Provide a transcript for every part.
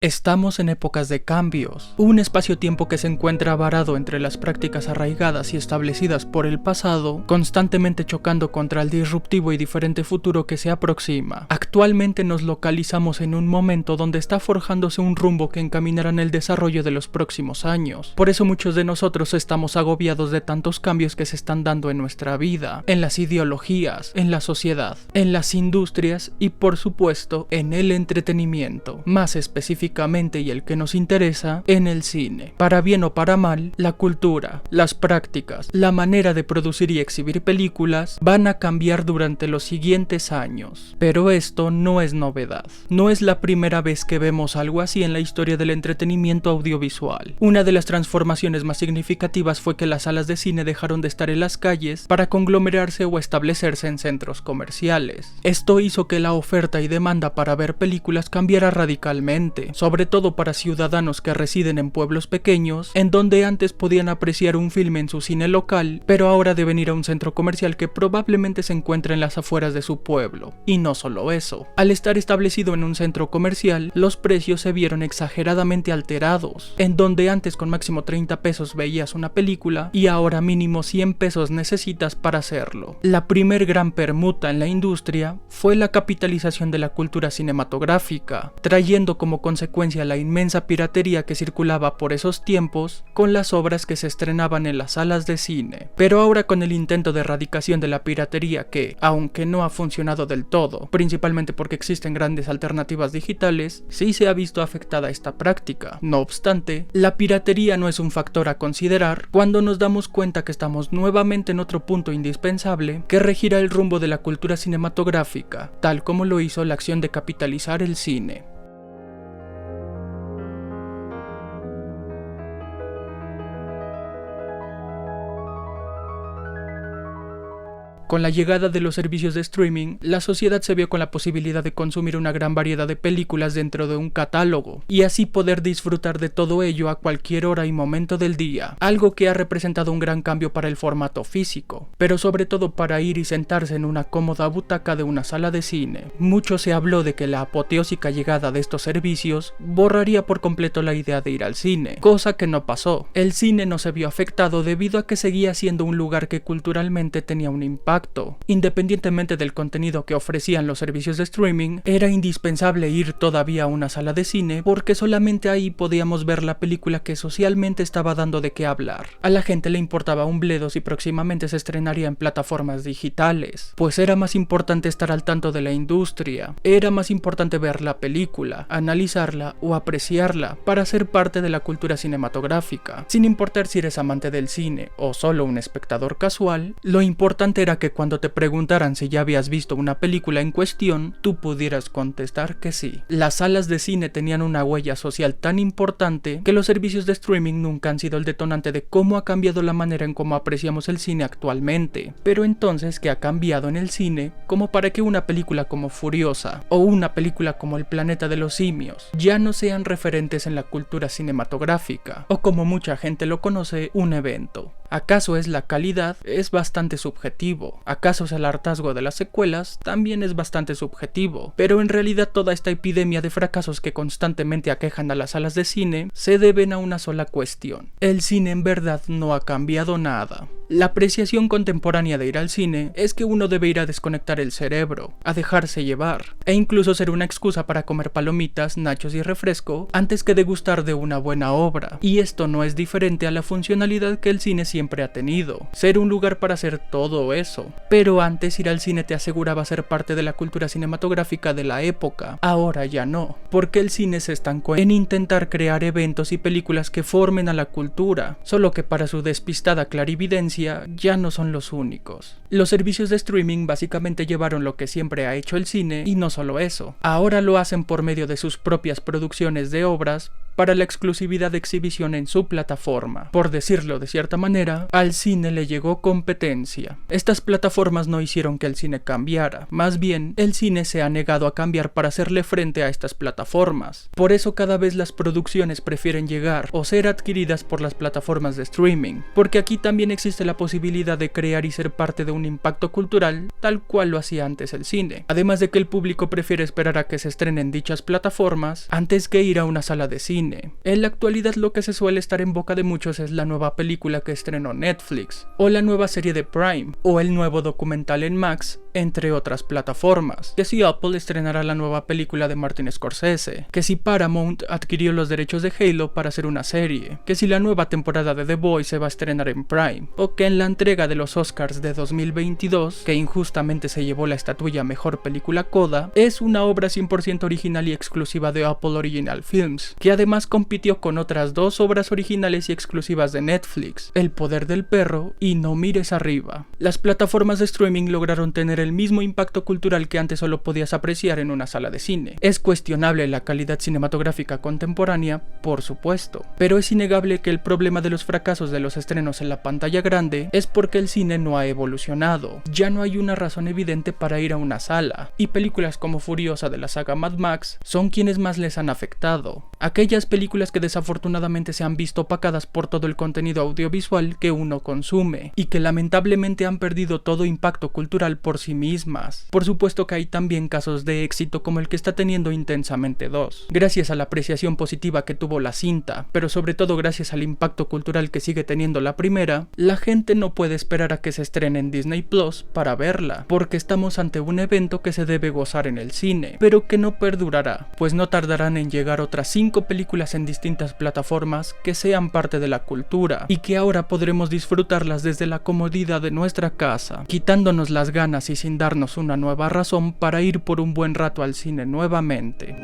Estamos en épocas de cambios, un espacio-tiempo que se encuentra varado entre las prácticas arraigadas y establecidas por el pasado, constantemente chocando contra el disruptivo y diferente futuro que se aproxima. Actualmente nos localizamos en un momento donde está forjándose un rumbo que encaminará en el desarrollo de los próximos años. Por eso muchos de nosotros estamos agobiados de tantos cambios que se están dando en nuestra vida, en las ideologías, en la sociedad, en las industrias y por supuesto en el entretenimiento, más específicamente y el que nos interesa, en el cine. Para bien o para mal, la cultura, las prácticas, la manera de producir y exhibir películas van a cambiar durante los siguientes años. Pero esto no es novedad. No es la primera vez que vemos algo así en la historia del entretenimiento audiovisual. Una de las transformaciones más significativas fue que las salas de cine dejaron de estar en las calles para conglomerarse o establecerse en centros comerciales. Esto hizo que la oferta y demanda para ver películas cambiara radicalmente, sobre todo para ciudadanos que residen en pueblos pequeños, en donde antes podían apreciar un filme en su cine local, pero ahora deben ir a un centro comercial que probablemente se encuentra en las afueras de su pueblo. Y no solo eso, al estar establecido en un centro comercial, los precios se vieron exageradamente alterados, en donde antes con máximo 30 pesos veías una película y ahora mínimo 100 pesos necesitas para hacerlo. La primer gran permuta en la industria fue la capitalización de la cultura cinematográfica, trayendo como consecuencia la inmensa piratería que circulaba por esos tiempos con las obras que se estrenaban en las salas de cine. Pero ahora con el intento de erradicación de la piratería que, aunque no ha funcionado del todo, principalmente porque existen grandes alternativas digitales, sí se ha visto afectada esta práctica. No obstante, la piratería no es un factor a considerar cuando nos damos cuenta que estamos nuevamente en otro punto indispensable que regirá el rumbo de la cultura cinematográfica, tal como lo hizo la acción de capitalizar el cine. Con la llegada de los servicios de streaming, la sociedad se vio con la posibilidad de consumir una gran variedad de películas dentro de un catálogo, y así poder disfrutar de todo ello a cualquier hora y momento del día, algo que ha representado un gran cambio para el formato físico, pero sobre todo para ir y sentarse en una cómoda butaca de una sala de cine. Mucho se habló de que la apoteósica llegada de estos servicios borraría por completo la idea de ir al cine, cosa que no pasó. El cine no se vio afectado debido a que seguía siendo un lugar que culturalmente tenía un impacto. Independientemente del contenido que ofrecían los servicios de streaming, era indispensable ir todavía a una sala de cine porque solamente ahí podíamos ver la película que socialmente estaba dando de qué hablar. A la gente le importaba un bledo si próximamente se estrenaría en plataformas digitales, pues era más importante estar al tanto de la industria, era más importante ver la película, analizarla o apreciarla para ser parte de la cultura cinematográfica. Sin importar si eres amante del cine o solo un espectador casual, lo importante era que cuando te preguntaran si ya habías visto una película en cuestión, tú pudieras contestar que sí. Las salas de cine tenían una huella social tan importante que los servicios de streaming nunca han sido el detonante de cómo ha cambiado la manera en cómo apreciamos el cine actualmente. Pero entonces, ¿qué ha cambiado en el cine como para que una película como Furiosa o una película como El planeta de los simios ya no sean referentes en la cultura cinematográfica, o como mucha gente lo conoce, un evento? ¿Acaso es la calidad? Es bastante subjetivo. ¿Acaso es el hartazgo de las secuelas? También es bastante subjetivo. Pero en realidad toda esta epidemia de fracasos que constantemente aquejan a las salas de cine se deben a una sola cuestión. El cine en verdad no ha cambiado nada. La apreciación contemporánea de ir al cine es que uno debe ir a desconectar el cerebro, a dejarse llevar, e incluso ser una excusa para comer palomitas, nachos y refresco antes que degustar de una buena obra. Y esto no es diferente a la funcionalidad que el cine siempre ha tenido, ser un lugar para hacer todo eso. Pero antes ir al cine te aseguraba ser parte de la cultura cinematográfica de la época, ahora ya no, porque el cine se estancó en intentar crear eventos y películas que formen a la cultura, solo que para su despistada clarividencia ya no son los únicos. Los servicios de streaming básicamente llevaron lo que siempre ha hecho el cine, y no solo eso, ahora lo hacen por medio de sus propias producciones de obras para la exclusividad de exhibición en su plataforma. Por decirlo de cierta manera, al cine le llegó competencia. Estas plataformas no hicieron que el cine cambiara, más bien, el cine se ha negado a cambiar para hacerle frente a estas plataformas. Por eso cada vez las producciones prefieren llegar o ser adquiridas por las plataformas de streaming, porque aquí también existe la posibilidad de crear y ser parte de un impacto cultural tal cual lo hacía antes el cine. Además de que el público prefiere esperar a que se estrenen dichas plataformas antes que ir a una sala de cine. En la actualidad lo que se suele estar en boca de muchos es la nueva película que estrenó Netflix, o la nueva serie de Prime, o el nuevo documental en Max, entre otras plataformas. Que si Apple estrenará la nueva película de Martin Scorsese, que si Paramount adquirió los derechos de Halo para hacer una serie, que si la nueva temporada de The Boys se va a estrenar en Prime, o que en la entrega de los Oscars de 2022, que injustamente se llevó la estatuilla Mejor Película Coda, es una obra 100% original y exclusiva de Apple Original Films, que además compitió con otras dos obras originales y exclusivas de Netflix, El Poder del Perro y No Mires Arriba. Las plataformas de streaming lograron tener el mismo impacto cultural que antes solo podías apreciar en una sala de cine. Es cuestionable la calidad cinematográfica contemporánea, por supuesto, pero es innegable que el problema de los fracasos de los estrenos en la pantalla grande es porque el cine no ha evolucionado. Ya no hay una razón evidente para ir a una sala, y películas como Furiosa de la saga Mad Max son quienes más les han afectado. Aquellas películas que desafortunadamente se han visto opacadas por todo el contenido audiovisual que uno consume, y que lamentablemente han perdido todo impacto cultural por sí mismas. Por supuesto que hay también casos de éxito como el que está teniendo Intensamente 2, gracias a la apreciación positiva que tuvo la cinta, pero sobre todo gracias al impacto cultural que sigue teniendo la primera. La gente no puede esperar a que se estrene en Disney Plus para verla, porque estamos ante un evento que se debe gozar en el cine, pero que no perdurará, pues no tardarán en llegar otras 5 películas en distintas plataformas que sean parte de la cultura, y que ahora podremos disfrutarlas desde la comodidad de nuestra casa, quitándonos las ganas y sin darnos una nueva razón para ir por un buen rato al cine nuevamente.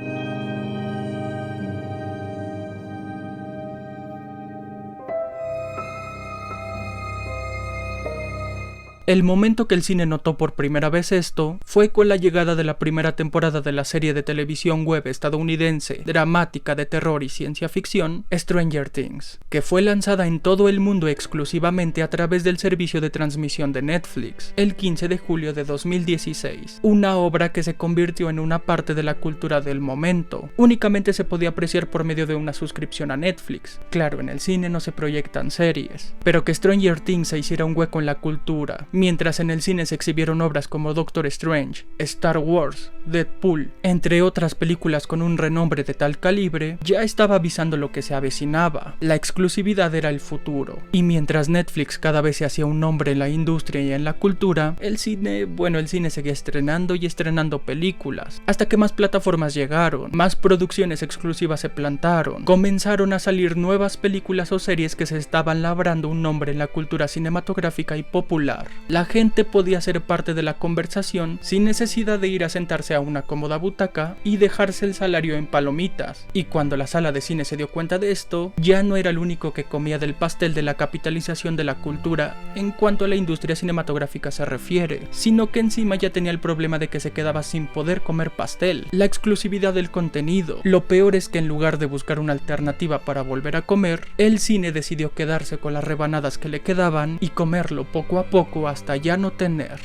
El momento que el cine notó por primera vez esto fue con la llegada de la primera temporada de la serie de televisión web estadounidense, dramática de terror y ciencia ficción, Stranger Things, que fue lanzada en todo el mundo exclusivamente a través del servicio de transmisión de Netflix, el 15 de julio de 2016. Una obra que se convirtió en una parte de la cultura del momento. Únicamente se podía apreciar por medio de una suscripción a Netflix. Claro, en el cine no se proyectan series, pero que Stranger Things se hiciera un hueco en la cultura. Mientras en el cine se exhibieron obras como Doctor Strange, Star Wars, Deadpool, entre otras películas con un renombre de tal calibre, ya estaba avisando lo que se avecinaba. La exclusividad era el futuro. Y mientras Netflix cada vez se hacía un nombre en la industria y en la cultura, el cine seguía estrenando y estrenando películas, hasta que más plataformas llegaron, más producciones exclusivas se plantaron, comenzaron a salir nuevas películas o series que se estaban labrando un nombre en la cultura cinematográfica y popular. La gente podía ser parte de la conversación sin necesidad de ir a sentarse a una cómoda butaca y dejarse el salario en palomitas. Y cuando la sala de cine se dio cuenta de esto, ya no era el único que comía del pastel de la capitalización de la cultura en cuanto a la industria cinematográfica se refiere, sino que encima ya tenía el problema de que se quedaba sin poder comer pastel, la exclusividad del contenido. Lo peor es que en lugar de buscar una alternativa para volver a comer, el cine decidió quedarse con las rebanadas que le quedaban y comerlo poco a poco hasta ya no tener.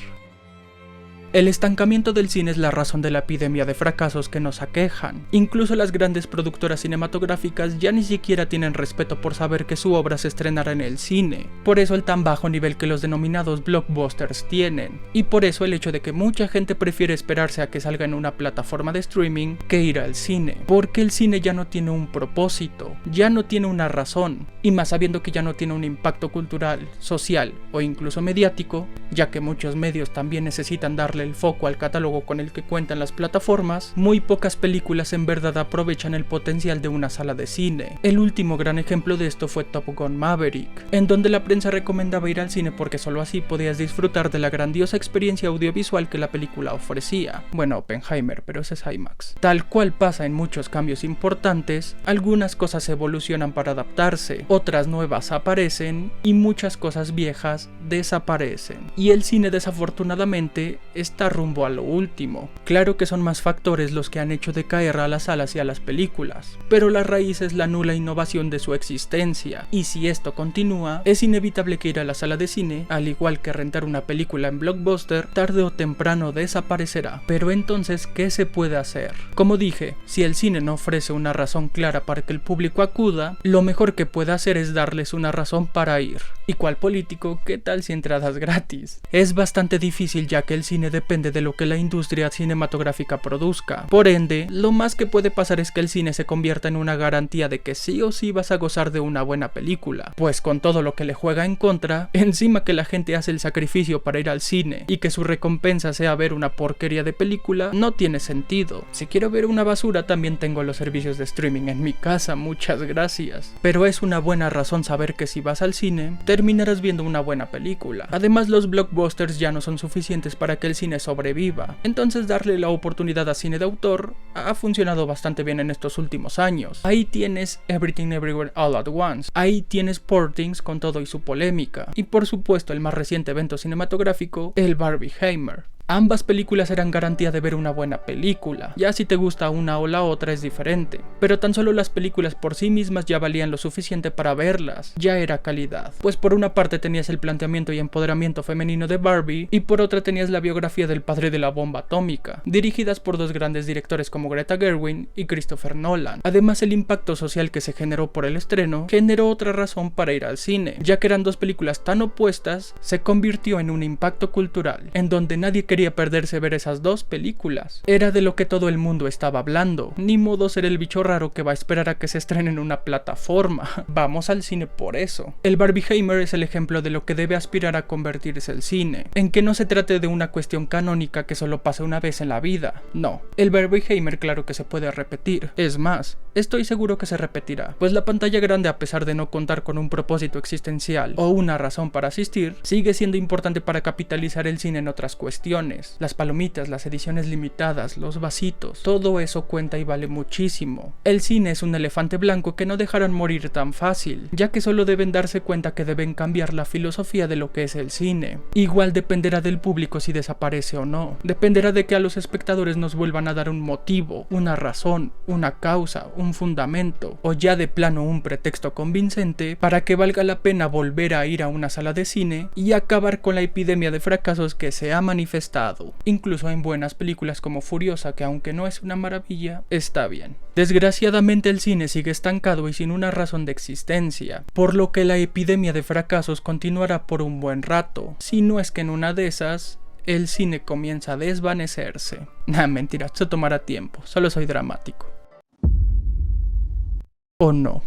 El estancamiento del cine es la razón de la epidemia de fracasos que nos aquejan. Incluso las grandes productoras cinematográficas ya ni siquiera tienen respeto por saber que su obra se estrenará en el cine. Por eso el tan bajo nivel que los denominados blockbusters tienen. Y por eso el hecho de que mucha gente prefiere esperarse a que salga en una plataforma de streaming que ir al cine. Porque el cine ya no tiene un propósito, ya no tiene una razón. Y más sabiendo que ya no tiene un impacto cultural, social o incluso mediático, ya que muchos medios también necesitan darle el foco al catálogo con el que cuentan las plataformas, muy pocas películas en verdad aprovechan el potencial de una sala de cine. El último gran ejemplo de esto fue Top Gun Maverick, en donde la prensa recomendaba ir al cine porque solo así podías disfrutar de la grandiosa experiencia audiovisual que la película ofrecía. Bueno, Oppenheimer, pero ese es IMAX. Tal cual pasa en muchos cambios importantes, algunas cosas evolucionan para adaptarse, otras nuevas aparecen y muchas cosas viejas desaparecen. Y el cine desafortunadamente está rumbo a lo último. Claro que son más factores los que han hecho decaer a las salas y a las películas, pero la raíz es la nula innovación de su existencia, y si esto continúa, es inevitable que ir a la sala de cine, al igual que rentar una película en Blockbuster, tarde o temprano desaparecerá. Pero entonces, ¿qué se puede hacer? Como dije, si el cine no ofrece una razón clara para que el público acuda, lo mejor que puede hacer es darles una razón para ir. ¿Y cuál político? ¿Qué tal si entradas gratis? Es bastante difícil, ya que el cine depende de lo que la industria cinematográfica produzca. Por ende, lo más que puede pasar es que el cine se convierta en una garantía de que sí o sí vas a gozar de una buena película, pues con todo lo que le juega en contra, encima que la gente hace el sacrificio para ir al cine y que su recompensa sea ver una porquería de película, no tiene sentido. Si quiero ver una basura, también tengo los servicios de streaming en mi casa, muchas gracias. Pero es una buena razón saber que si vas al cine, terminarás viendo una buena película. Además, los blockbusters ya no son suficientes para que el cine sobreviva, entonces darle la oportunidad a cine de autor ha funcionado bastante bien en estos últimos años. Ahí tienes Everything Everywhere All at Once, ahí tienes Poor Things con todo y su polémica, y por supuesto el más reciente evento cinematográfico, el Barbieheimer. Ambas películas eran garantía de ver una buena película, ya si te gusta una o la otra es diferente, pero tan solo las películas por sí mismas ya valían lo suficiente para verlas, ya era calidad, pues por una parte tenías el planteamiento y empoderamiento femenino de Barbie, y por otra tenías la biografía del padre de la bomba atómica, dirigidas por dos grandes directores como Greta Gerwig y Christopher Nolan. Además, el impacto social que se generó por el estreno generó otra razón para ir al cine, ya que eran dos películas tan opuestas, se convirtió en un impacto cultural, en donde nadie quería perderse ver esas dos películas. Era de lo que todo el mundo estaba hablando. Ni modo ser el bicho raro que va a esperar a que se estrene en una plataforma. Vamos al cine por eso. El Barbieheimer es el ejemplo de lo que debe aspirar a convertirse el cine, en que no se trate de una cuestión canónica que solo pasa una vez en la vida. No, el Barbieheimer claro que se puede repetir. Es más, estoy seguro que se repetirá, pues la pantalla grande, a pesar de no contar con un propósito existencial o una razón para asistir, sigue siendo importante para capitalizar el cine en otras cuestiones. Las palomitas, las ediciones limitadas, los vasitos, todo eso cuenta y vale muchísimo. El cine es un elefante blanco que no dejarán morir tan fácil, ya que solo deben darse cuenta que deben cambiar la filosofía de lo que es el cine. Igual dependerá del público si desaparece o no. Dependerá de que a los espectadores nos vuelvan a dar un motivo, una razón, una causa, un fundamento, o ya de plano un pretexto convincente para que valga la pena volver a ir a una sala de cine y acabar con la epidemia de fracasos que se ha manifestado. Incluso en buenas películas como Furiosa, que aunque no es una maravilla, está bien. Desgraciadamente el cine sigue estancado y sin una razón de existencia, por lo que la epidemia de fracasos continuará por un buen rato, si no es que en una de esas, el cine comienza a desvanecerse. Nah, mentira, eso tomará tiempo, solo soy dramático. ¿O no?